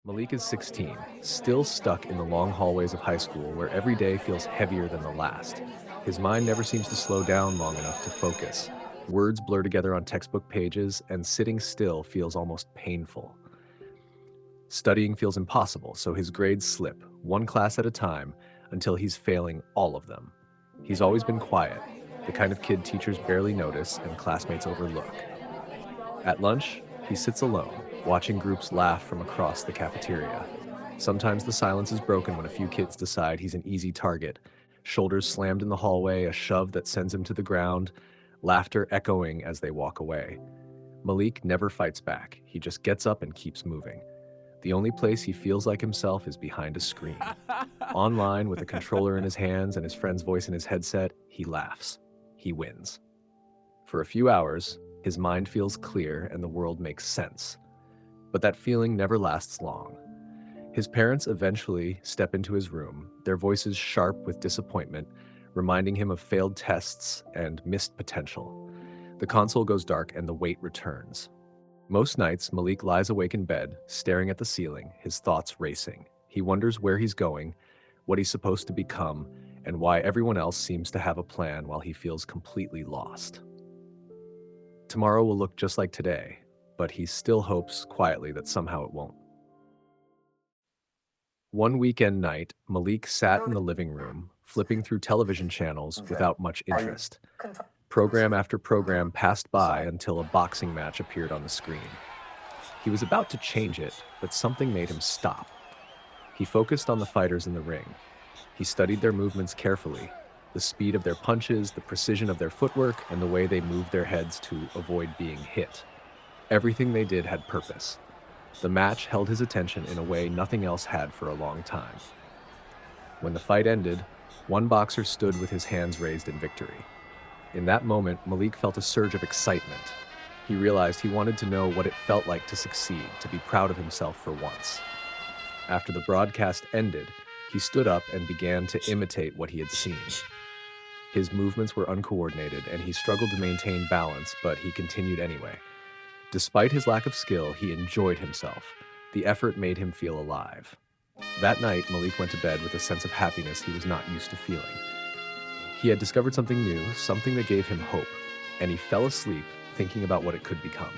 Malik is 16, still stuck in the long hallways of high school where every day feels heavier than the last. His mind never seems to slow down long enough to focus. Words blur together on textbook pages, and sitting still feels almost painful. Studying feels impossible, so his grades slip, one class at a time, until he's failing all of them. He's always been quiet, the kind of kid teachers barely notice and classmates overlook. At lunch, he sits alone, watching groups laugh from across the cafeteria. Sometimes the silence is broken when a few kids decide he's an easy target. Shoulders slammed in the hallway, a shove that sends him to the ground, laughter echoing as they walk away. Malik never fights back. He just gets up and keeps moving. The only place he feels like himself is behind a screen. Online, with a controller in his hands and his friend's voice in his headset, he laughs. He wins. For a few hours, his mind feels clear and the world makes sense. But that feeling never lasts long. His parents eventually step into his room, their voices sharp with disappointment, reminding him of failed tests and missed potential. The console goes dark and the weight returns. Most nights, Malik lies awake in bed, staring at the ceiling, his thoughts racing. He wonders where he's going, what he's supposed to become, and why everyone else seems to have a plan while he feels completely lost. Tomorrow will look just like today, but he still hopes quietly that somehow it won't. One weekend night, Malik sat in the living room, flipping through television channels without much interest. Program after program passed by until a boxing match appeared on the screen. He was about to change it, but something made him stop. He focused on the fighters in the ring. He studied their movements carefully, the speed of their punches, the precision of their footwork, and the way they moved their heads to avoid being hit. Everything they did had purpose. The match held his attention in a way nothing else had for a long time. When the fight ended, one boxer stood with his hands raised in victory. In that moment, Malik felt a surge of excitement. He realized he wanted to know what it felt like to succeed, to be proud of himself for once. After the broadcast ended, he stood up and began to imitate what he had seen. His movements were uncoordinated, and he struggled to maintain balance, but he continued anyway. Despite his lack of skill, he enjoyed himself. The effort made him feel alive. That night, Malik went to bed with a sense of happiness he was not used to feeling. He had discovered something new, something that gave him hope, and he fell asleep thinking about what it could become.